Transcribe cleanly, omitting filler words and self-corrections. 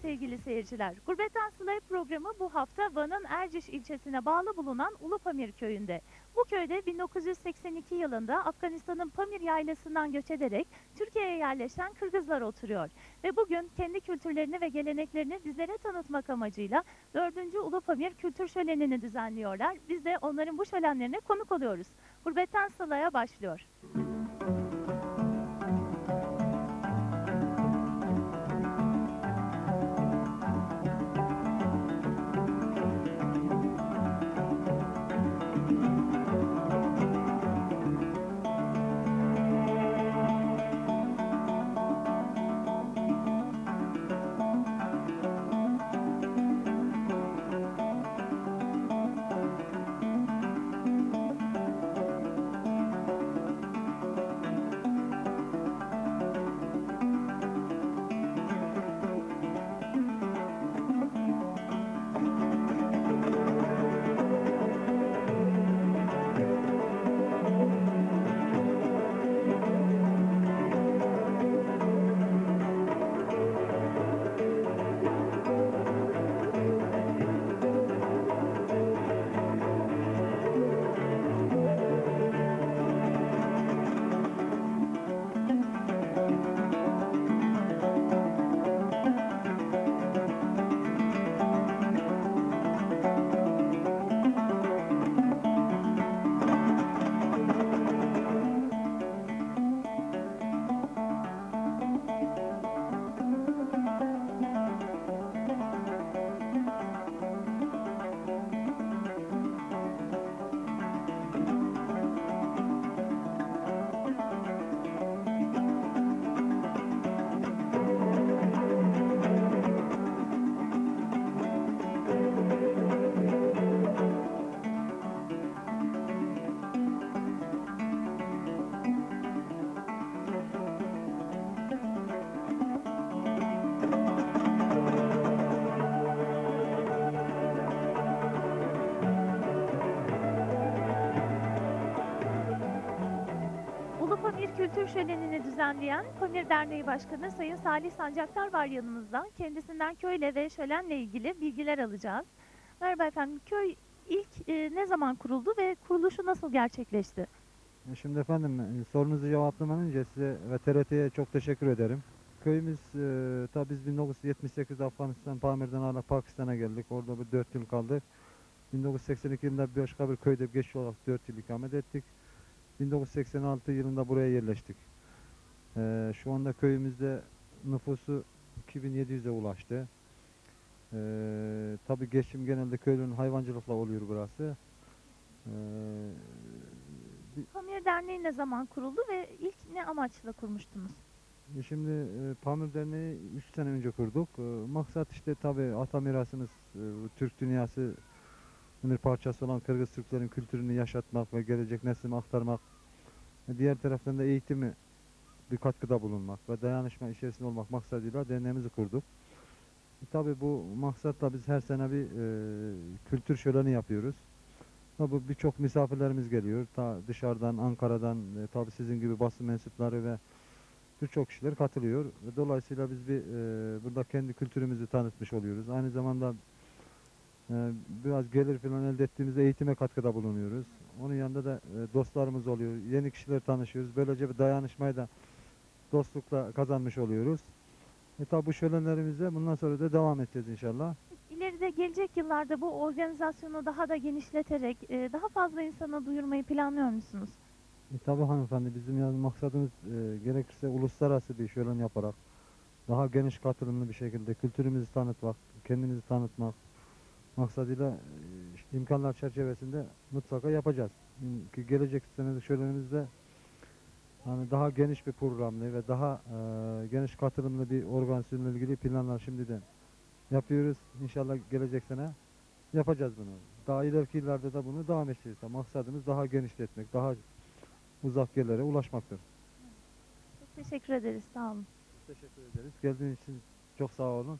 sevgili seyirciler. Gurbetten Sıla'ya programı bu hafta Van'ın Erciş ilçesine bağlı bulunan Ulupamir köyünde. Bu köyde 1982 yılında Afganistan'ın Pamir yaylasından göç ederek Türkiye'ye yerleşen Kırgızlar oturuyor. Ve bugün kendi kültürlerini ve geleneklerini bizlere tanıtmak amacıyla 4. Ulupamir Kültür Şöleni'ni düzenliyorlar. Biz de onların bu şölenlerine konuk oluyoruz. Gurbetten Sıla'ya başlıyor. Ulupamir Kültür Şöleni'ni düzenleyen Pamir Derneği Başkanı Sayın Salih Sancaktar var yanımızda. Kendisinden köyle ve şölenle ilgili bilgiler alacağız. Merhaba efendim, köy ilk ne zaman kuruldu ve kuruluşu nasıl gerçekleşti? Şimdi efendim sorunuzu cevaplamadan önce size ve TRT'ye çok teşekkür ederim. Köyümüz tabi biz 1978 Afganistan Pamir'den hala Pakistan'a geldik. Orada bir 4 yıl kaldık. 1982 yılında başka bir köyde geçici olarak 4 yıl ikamet ettik. 1986 yılında buraya yerleştik. Şu anda köyümüzde nüfusu 2700'e ulaştı. Tabi geçim genelde köylünün hayvancılıkla oluyor burası. Ee, Pamir Derneği ne zaman kuruldu ve ilk ne amaçla kurmuştunuz? Şimdi Pamir Derneği 3 sene önce kurduk. Maksat işte tabi ata mirasımız, Türk dünyası bir parçası olan Kırgız Türklerin kültürünü yaşatmak ve gelecek neslime aktarmak. Diğer taraftan da eğitimi bir katkıda bulunmak ve dayanışma içerisinde olmak maksadıyla derneğimizi kurduk. Tabi bu maksatla biz her sene bir kültür şöleni yapıyoruz. Tabi birçok misafirlerimiz geliyor. Ta dışarıdan, Ankara'dan, tabi sizin gibi basın mensupları ve birçok kişiler katılıyor. Dolayısıyla biz burada kendi kültürümüzü tanıtmış oluyoruz. Aynı zamanda biraz gelir falan elde ettiğimizde eğitime katkıda bulunuyoruz. Onun yanında da dostlarımız oluyor. Yeni kişiler tanışıyoruz. Böylece bir dayanışmayı da dostlukla kazanmış oluyoruz. Tabi bu şölenlerimizde bundan sonra da devam edeceğiz inşallah. İleride gelecek yıllarda bu organizasyonu daha da genişleterek daha fazla insana duyurmayı planlıyor musunuz? Tabi hanımefendi bizim yani maksadımız gerekirse uluslararası bir şölen yaparak daha geniş katılımlı bir şekilde kültürümüzü tanıtmak, kendimizi tanıtmak maksadıyla işte imkanlar çerçevesinde mutlaka yapacağız. Ki gelecek sene şölenimizde hani daha geniş bir programlı ve daha geniş katılımlı bir organizasyonla ilgili planlar şimdiden yapıyoruz. İnşallah gelecek sene yapacağız bunu. Daha ileriki yıllarda da bunu devam edeceğiz. Maksadımız daha genişletmek, daha uzak yerlere ulaşmaktır. Çok teşekkür ederiz, sağ olun. Teşekkür ederiz. Geldiğiniz için çok sağ olun.